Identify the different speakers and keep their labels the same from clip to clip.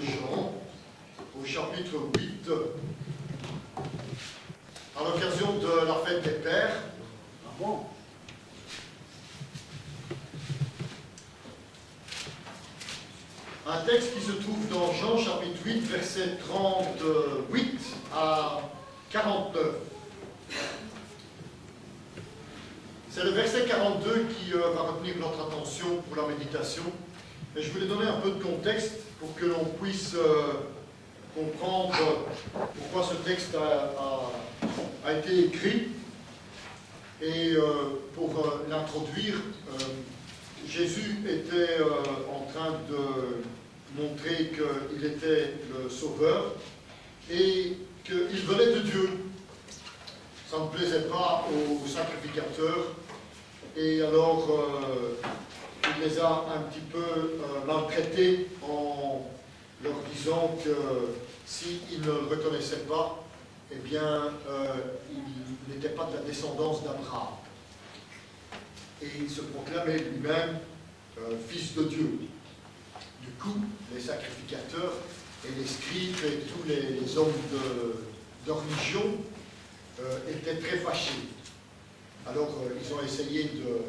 Speaker 1: de Jean, au chapitre 8, à l'occasion de la fête des Pères. Ah bon? Un texte qui se trouve dans Jean chapitre 8, versets 38 à 49. C'est le verset 42 qui va retenir notre attention pour la méditation. Et je voulais donner un peu de contexte pour que l'on puisse comprendre pourquoi ce texte a été écrit. Et pour l'introduire, Jésus était en train de montrer qu'il était le Sauveur et qu'il venait de Dieu. Ça ne plaisait pas aux sacrificateurs et alors il les a un petit peu maltraités en leur disant que s'ils ne le reconnaissaient pas, eh bien, il n'était pas de la descendance d'Abraham. Et il se proclamait lui-même fils de Dieu. Du coup, les sacrificateurs et les scribes et tous les hommes de religion étaient très fâchés. Alors, ils ont essayé de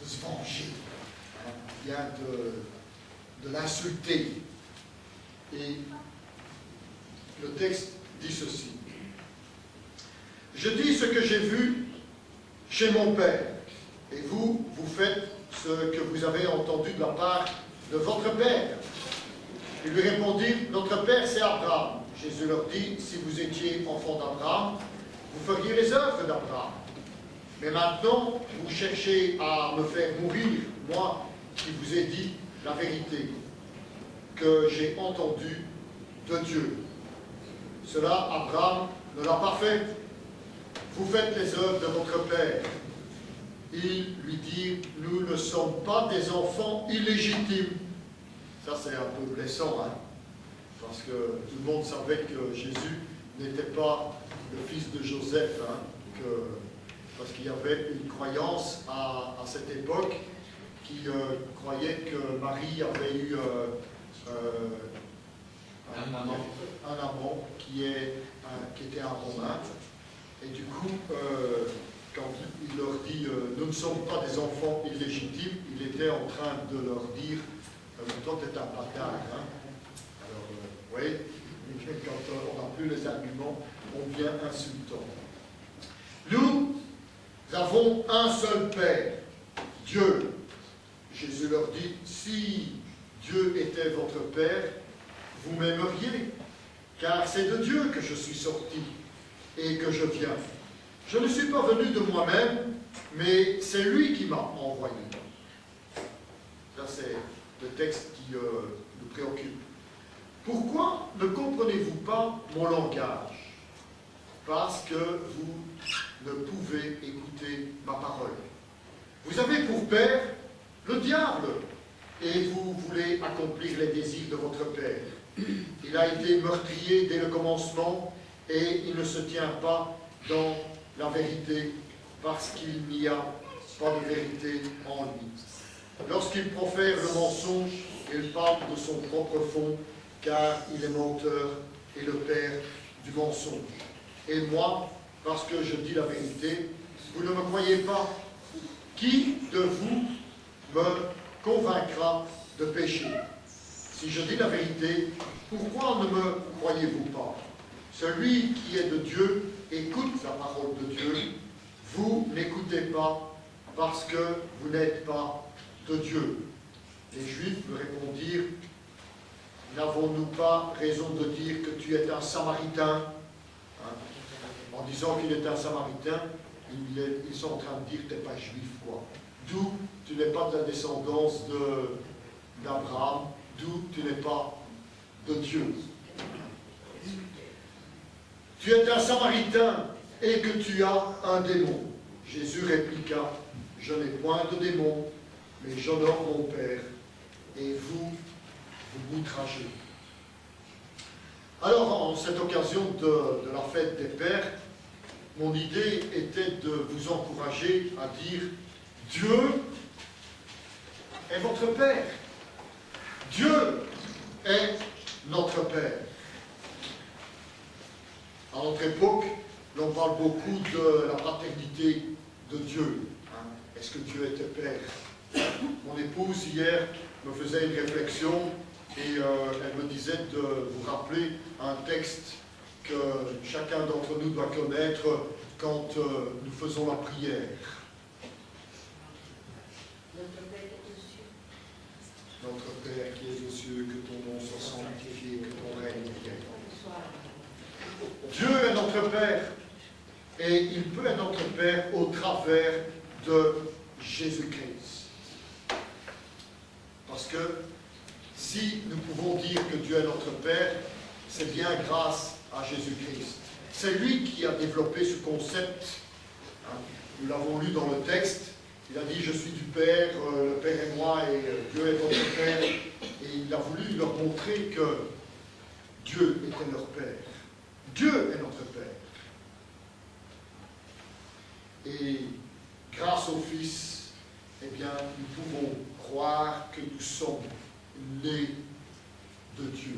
Speaker 1: se venger, hein, bien de l'insulter. Et le texte dit ceci. « Je dis ce que j'ai vu chez mon Père, et vous, vous faites ce que vous avez entendu de la part de votre Père. » Ils lui répondirent, « Notre Père, c'est Abraham. » Jésus leur dit, « Si vous étiez enfant d'Abraham, vous feriez les œuvres d'Abraham. Mais maintenant, vous cherchez à me faire mourir, moi qui vous ai dit la vérité, que j'ai entendue de Dieu. Cela, Abraham ne l'a pas fait. Vous faites les œuvres de votre Père. » Ils lui dirent, « Nous ne sommes pas des enfants illégitimes. » Ça, c'est un peu blessant, hein, parce que tout le monde savait que Jésus n'était pas le fils de Joseph, hein, parce qu'il y avait une croyance à cette époque qui croyait que Marie avait eu un amant qui était un Romain. Et du coup, quand il leur dit « Nous ne sommes pas des enfants illégitimes », il était en train de leur dire « Toi, tu es un bâtard. Hein. » Alors, oui, quand on n'a plus les arguments, on devient insultant. Nous avons un seul Père, Dieu. Jésus leur dit, si Dieu était votre Père, vous m'aimeriez, car c'est de Dieu que je suis sorti et que je viens. Je ne suis pas venu de moi-même, mais c'est lui qui m'a envoyé. Ça, c'est le texte qui nous préoccupe. Pourquoi ne comprenez-vous pas mon langage? Parce que vous ne pouvez écouter ma parole. Vous avez pour père le diable, et vous voulez accomplir les désirs de votre père. Il a été meurtrier dès le commencement, et il ne se tient pas dans la vérité, parce qu'il n'y a pas de vérité en lui. Lorsqu'il profère le mensonge, il parle de son propre fond, car il est menteur et le père du mensonge. Et moi, parce que je dis la vérité, vous ne me croyez pas. Qui de vous me convaincra de pécher? Si je dis la vérité, pourquoi ne me croyez-vous pas? Celui qui est de Dieu écoute la parole de Dieu. Vous n'écoutez pas parce que vous n'êtes pas de Dieu. Les Juifs me répondirent, n'avons-nous pas raison de dire que tu es un Samaritain? En disant qu'il est un Samaritain, ils sont en train de dire que tu n'es pas juif, quoi. D'où tu n'es pas de la descendance d'Abraham, d'où tu n'es pas de Dieu. Tu es un Samaritain et que tu as un démon. Jésus répliqua, je n'ai point de démon, mais j'honore mon Père, et vous m'outragez. Alors, en cette occasion de la fête des Pères, mon idée était de vous encourager à dire Dieu est votre Père. Dieu Père. À notre époque, l'on parle beaucoup de la paternité de Dieu. Hein. Est-ce que Dieu était Père? Mon épouse, hier, me faisait une réflexion et elle me disait de vous rappeler un texte que chacun d'entre nous doit connaître quand nous faisons la prière. Notre Père qui est aux cieux, que ton nom soit sanctifié, que ton règne vienne. Dieu est notre Père, et il peut être notre Père au travers de Jésus-Christ. Parce que si nous pouvons dire que Dieu est notre Père, c'est bien grâce à Jésus-Christ. C'est lui qui a développé ce concept. Hein. Nous l'avons lu dans le texte. Il a dit, je suis du Père, le Père et moi, et Dieu est votre Père. Et il a voulu leur montrer que Dieu était leur Père. Dieu est notre Père. Et grâce au Fils, eh bien, nous pouvons croire que nous sommes nés de Dieu,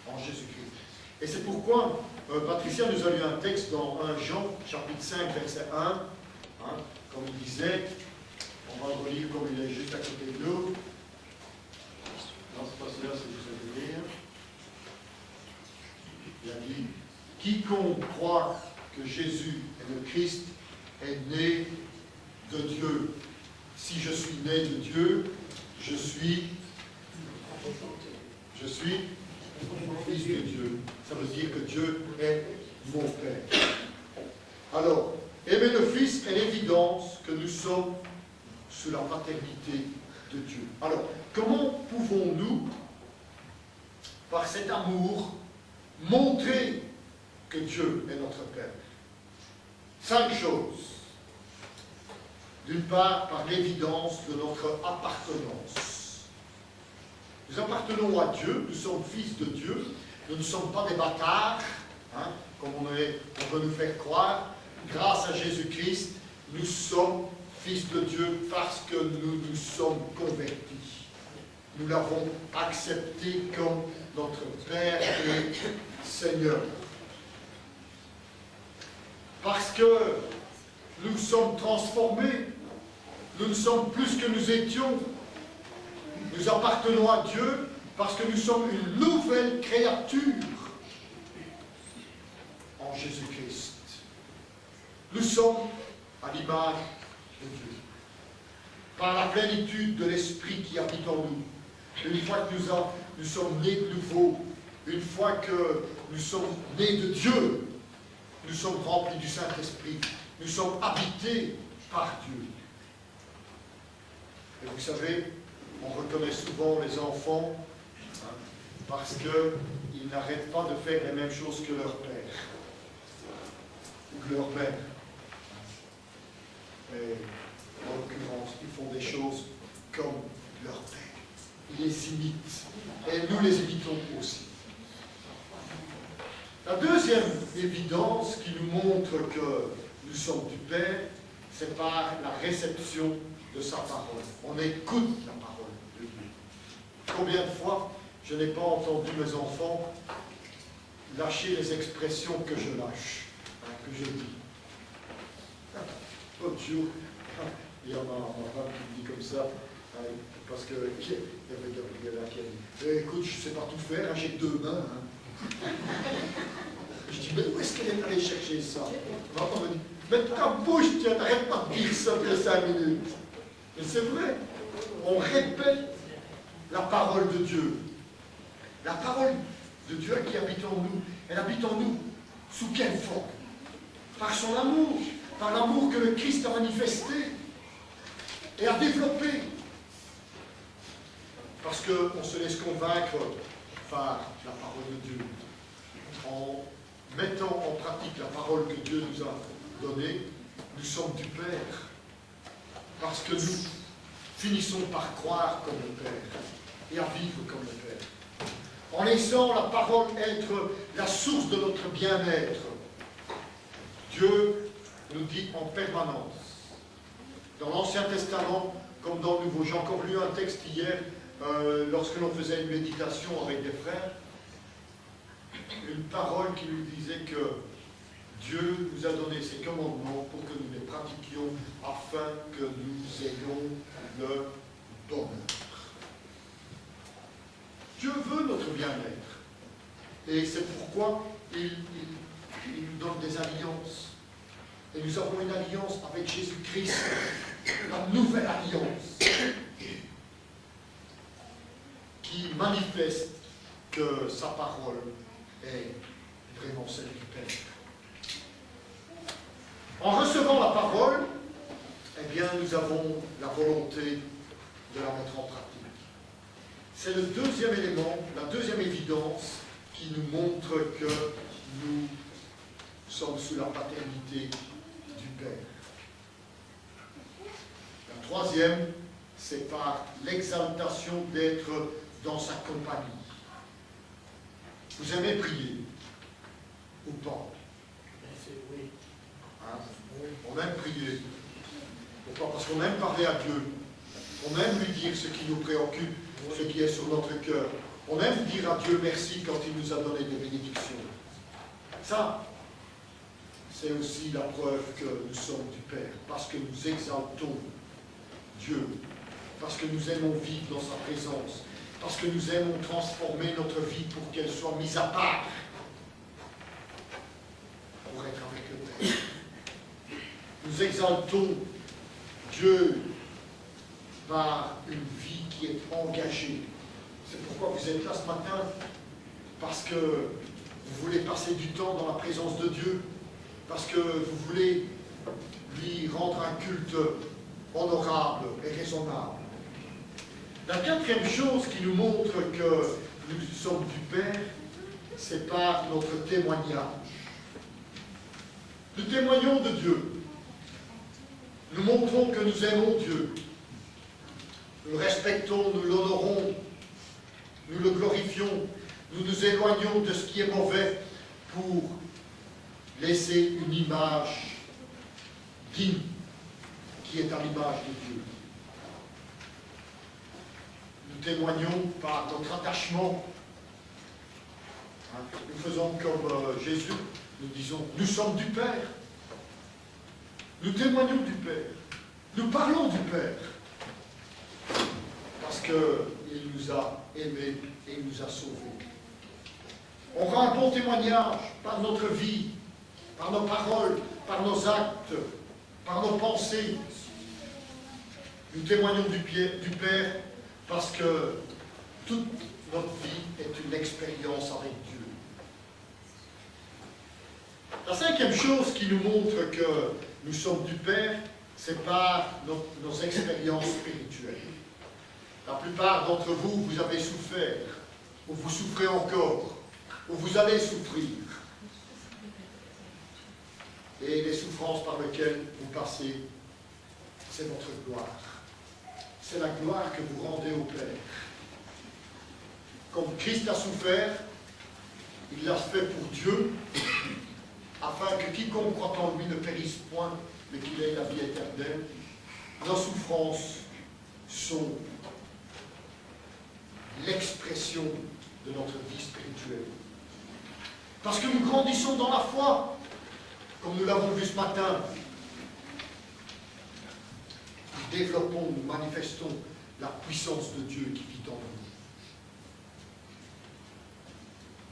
Speaker 1: en Jésus-Christ. Et c'est pourquoi Patricia nous a lu un texte dans 1 Jean, chapitre 5, verset 1, hein, comme il disait, on va le relire comme il est juste à côté de nous. Non, c'est pas celui-là, c'est juste à lire. Il a dit, quiconque croit que Jésus est le Christ est né de Dieu. Si je suis né de Dieu, je suis fils de Dieu. Ça veut dire que Dieu est mon Père. Alors, aimer le Fils est l'évidence que nous sommes sous la paternité de Dieu. Alors, comment pouvons-nous, par cet amour, montrer que Dieu est notre Père? 5 choses. D'une part, par l'évidence de notre appartenance. Nous appartenons à Dieu, nous sommes fils de Dieu, nous ne sommes pas des bâtards, hein, comme on veut nous faire croire. Grâce à Jésus-Christ, nous sommes fils de Dieu parce que nous nous sommes convertis. Nous l'avons accepté comme notre Père et Seigneur. Parce que nous sommes transformés, nous ne sommes plus que nous étions. Nous appartenons à Dieu parce que nous sommes une nouvelle créature en Jésus-Christ. Nous sommes à l'image de Dieu. Par la plénitude de l'Esprit qui habite en nous. Une fois que nous sommes nés de nouveau, une fois que nous sommes nés de Dieu, nous sommes remplis du Saint-Esprit. Nous sommes habités par Dieu. Et vous savez, on reconnaît souvent les enfants hein, parce qu'ils n'arrêtent pas de faire les mêmes choses que leur père ou que leur mère. Et en l'occurrence, ils font des choses comme leur père. Ils les imitent. Et nous les imitons aussi. La deuxième évidence qui nous montre que nous sommes du Père, c'est par la réception de sa parole. On écoute la parole de Dieu. Combien de fois je n'ai pas entendu mes enfants lâcher les expressions que je lâche, hein, que je dis. L'autre jour, il y a ma femme qui me dit comme ça, hein, parce qu'il y avait Gabriela qui a dit écoute, je ne sais pas tout faire, hein, j'ai 2 mains. Hein. Je dis mais où est-ce qu'elle est allée chercher ça? On me dit mais ta bouche, tu n'arrêtes pas de dire ça après 5 minutes. Mais c'est vrai, on répète la parole de Dieu. La parole de Dieu qui habite en nous, elle habite en nous. Sous quelle forme? Par son amour, par l'amour que le Christ a manifesté et a développé. Parce qu'on se laisse convaincre par la parole de Dieu. En mettant en pratique la parole que Dieu nous a donnée, nous sommes du Père. Parce que nous finissons par croire comme le Père et à vivre comme le Père. En laissant la parole être la source de notre bien-être, Dieu nous dit en permanence, dans l'Ancien Testament comme dans le Nouveau. J'ai encore lu un texte hier, lorsque l'on faisait une méditation avec des frères, une parole qui nous disait que Dieu nous a donné ses commandements pour que nous les pratiquions afin que nous ayons le bonheur. Dieu veut notre bien-être. Et c'est pourquoi il nous donne des alliances. Et nous avons une alliance avec Jésus-Christ, la nouvelle alliance, qui manifeste que sa parole est vraiment celle du Père. En recevant la parole, eh bien, nous avons la volonté de la mettre en pratique. C'est le deuxième élément, la deuxième évidence qui nous montre que nous sommes sous la paternité du Père. La troisième, c'est par l'exaltation d'être dans sa compagnie. Vous aimez prier ou pas?
Speaker 2: Oui.
Speaker 1: Hein? On aime prier. Pourquoi? Parce qu'on aime parler à Dieu. On aime lui dire ce qui nous préoccupe, ce qui est sur notre cœur. On aime dire à Dieu merci quand il nous a donné des bénédictions. Ça, c'est aussi la preuve que nous sommes du Père, parce que nous exaltons Dieu, parce que nous aimons vivre dans sa présence, parce que nous aimons transformer notre vie pour qu'elle soit mise à part, pour être avec le Père. Nous exaltons Dieu par une vie qui est engagée. C'est pourquoi vous êtes là ce matin, parce que vous voulez passer du temps dans la présence de Dieu, parce que vous voulez lui rendre un culte honorable et raisonnable. La quatrième chose qui nous montre que nous sommes du Père, c'est par notre témoignage. Nous témoignons de Dieu. Nous montrons que nous aimons Dieu. Nous le respectons, nous l'honorons, nous le glorifions, nous nous éloignons de ce qui est mauvais pour laisser une image digne qui est à l'image de Dieu. Nous témoignons par notre attachement. Nous faisons comme Jésus, nous disons, nous sommes du Père. Nous témoignons du Père. Nous parlons du Père. Parce qu'il nous a aimés et il nous a sauvés. On rend un bon témoignage par notre vie, par nos paroles, par nos actes, par nos pensées. Nous témoignons du Père parce que toute notre vie est une expérience avec Dieu. La cinquième chose qui nous montre que nous sommes du Père, c'est par nos expériences spirituelles. La plupart d'entre vous, vous avez souffert, ou vous souffrez encore, ou vous allez souffrir. Et les souffrances par lesquelles vous passez, c'est votre gloire. C'est la gloire que vous rendez au Père. Comme Christ a souffert, il l'a fait pour Dieu, afin que quiconque croit en lui ne périsse point, mais qu'il ait la vie éternelle. Nos souffrances sont l'expression de notre vie spirituelle. Parce que nous grandissons dans la foi, comme nous l'avons vu ce matin. Nous développons, nous manifestons la puissance de Dieu qui vit en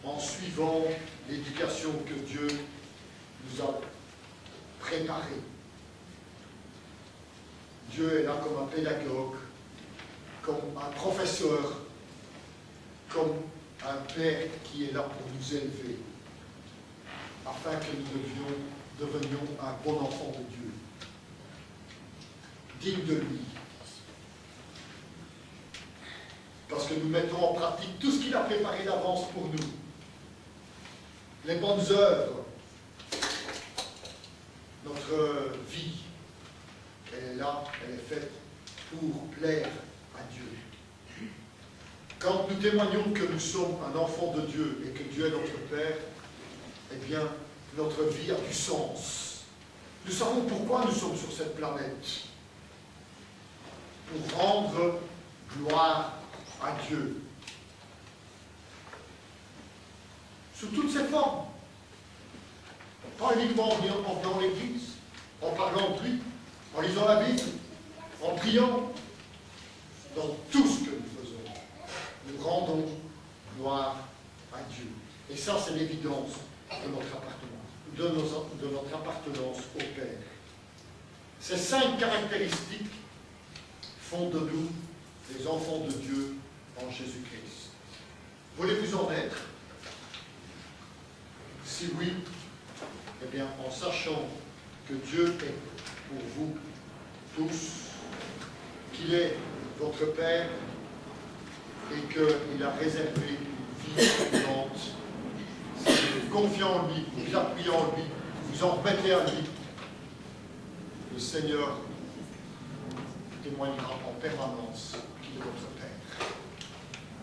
Speaker 1: nous. En suivant l'éducation que Dieu nous a préparée. Dieu est là comme un pédagogue, comme un professeur, comme un père qui est là pour nous élever, afin que nous devenions un bon enfant de Dieu, digne de lui. Parce que nous mettons en pratique tout ce qu'il a préparé d'avance pour nous. Les bonnes œuvres, notre vie, elle est là, elle est faite pour plaire à Dieu. Quand nous témoignons que nous sommes un enfant de Dieu et que Dieu est notre Père, eh bien, notre vie a du sens. Nous savons pourquoi nous sommes sur cette planète. Pour rendre gloire à Dieu. sous toutes ses formes. Pas uniquement en venant à l'église, en parlant de lui, en lisant la Bible, en priant. Dans tout ce que nous faisons, nous rendons gloire à Dieu. Et ça, c'est l'évidence de notre appartenance, de notre appartenance au Père. Ces 5 caractéristiques font de nous des enfants de Dieu en Jésus-Christ. Voulez-vous en être? Si oui, eh bien, en sachant que Dieu est pour vous tous, qu'il est votre Père et qu'il a réservé une vie abondante. Si vous confiez en lui, vous appuyez en lui, vous en remettez à lui, le Seigneur témoignera en permanence qu'il est votre Père.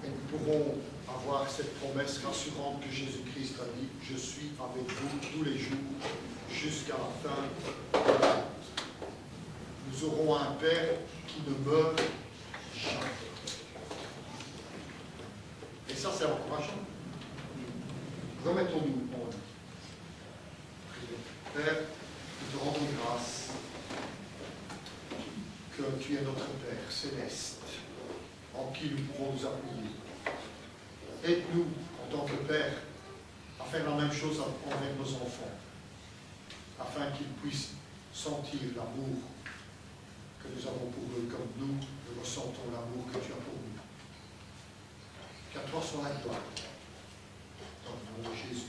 Speaker 1: Et nous pourrons avoir cette promesse rassurante que Jésus-Christ a dit, « Je suis avec vous tous les jours jusqu'à la fin de la vie. » Nous aurons un Père qui ne meurt jamais. Et ça, c'est encourageant. Remettons-nous en lui. Père, nous te rendons grâce que tu es notre Père céleste, en qui nous pourrons nous appuyer. Aide-nous, en tant que Père, à faire la même chose envers nos enfants, afin qu'ils puissent sentir l'amour que nous avons pour eux, comme nous ressentons l'amour que tu as pour nous. Qu'à toi soit la gloire, dans le nom de Jésus.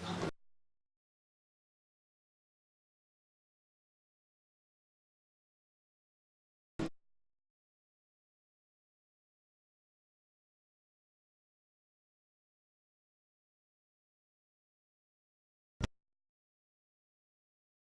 Speaker 1: Amen.